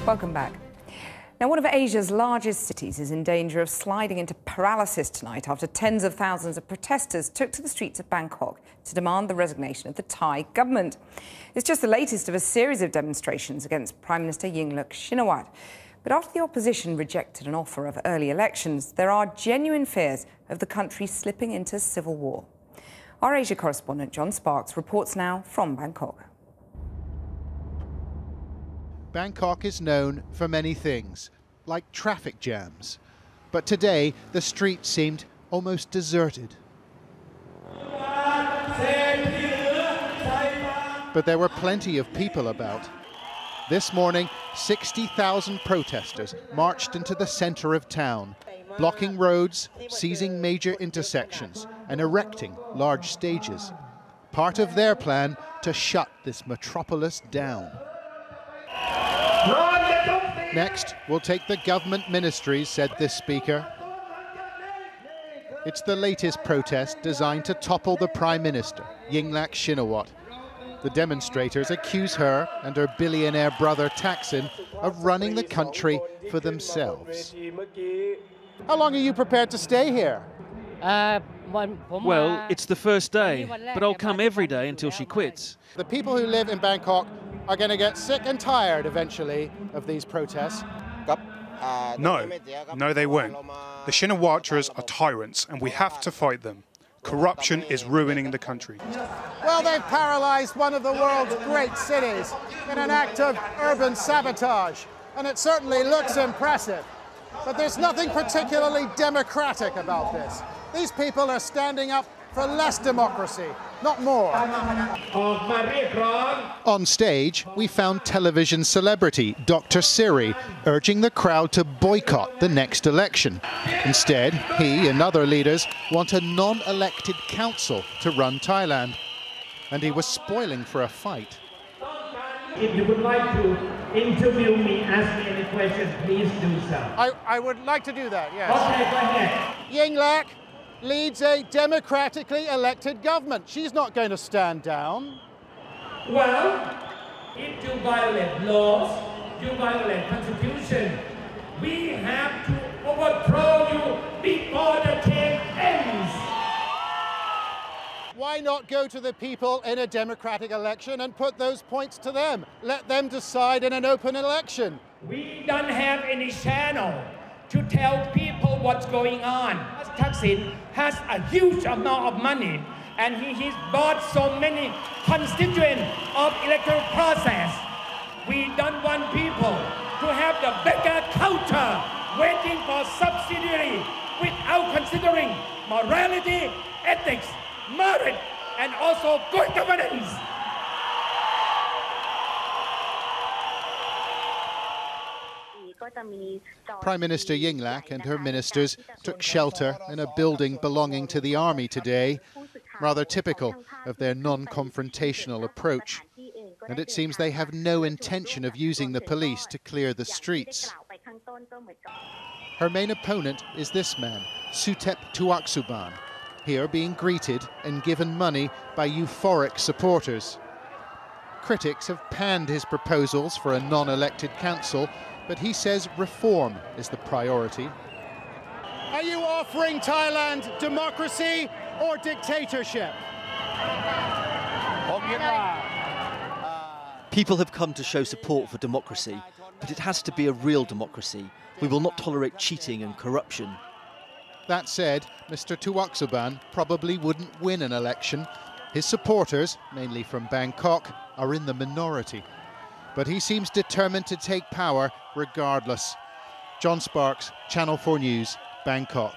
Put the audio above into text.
Welcome back. Now, one of Asia's largest cities is in danger of sliding into paralysis tonight after tens of thousands of protesters took to the streets of Bangkok to demand the resignation of the Thai government. It's just the latest of a series of demonstrations against Prime Minister Yingluck. But after the opposition rejected an offer of early elections, there are genuine fears of the country slipping into civil war. Our Asia correspondent John Sparks reports now from Bangkok. Bangkok is known for many things, like traffic jams. But today, the street seemed almost deserted. But there were plenty of people about. This morning, 60,000 protesters marched into the centre of town, blocking roads, seizing major intersections, and erecting large stages. Part of their plan to shut this metropolis down. Next, we'll take the government ministries, said this speaker. It's the latest protest designed to topple the Prime Minister, Yingluck. The demonstrators accuse her and her billionaire brother Thaksin of running the country for themselves. How long are you prepared to stay here? Well, it's the first day, but I'll come every day until she quits. The people who live in Bangkok are going to get sick and tired eventually of these protests. No, they won't. The Shinawatras are tyrants and we have to fight them. Corruption is ruining the country. Well, they've paralysed one of the world's great cities in an act of urban sabotage, and it certainly looks impressive. But there's nothing particularly democratic about this. These people are standing up for less democracy, not more. On stage, we found television celebrity Dr. Siri urging the crowd to boycott the next election. Instead, he and other leaders want a non-elected council to run Thailand. And he was spoiling for a fight. If you would like to interview me, ask me any questions, please do so. I would like to do that, yes. Okay, go ahead. Yingluck leads a democratically elected government. She's not going to stand down. Well, if you violate laws, you violate constitution, we have to overthrow you before the term ends. Why not go to the people in a democratic election and put those points to them? Let them decide in an open election. We don't have any channel to tell people what's going on. Thaksin has a huge amount of money and he's bought so many constituents of electoral process. We don't want people to have the beggar culture waiting for subsidiary without considering morality, ethics, merit, and also good governance. Prime Minister Yingluck and her ministers took shelter in a building belonging to the army today, rather typical of their non-confrontational approach. And it seems they have no intention of using the police to clear the streets. Her main opponent is this man, Tuaksuban, here being greeted and given money by euphoric supporters. Critics have panned his proposals for a non-elected council, but he says reform is the priority. Are you offering Thailand democracy or dictatorship? People have come to show support for democracy, but it has to be a real democracy. We will not tolerate cheating and corruption. That said, Mr. Tuaksuban probably wouldn't win an election. His supporters, mainly from Bangkok, are in the minority. But he seems determined to take power regardless. John Sparks, Channel 4 News, Bangkok.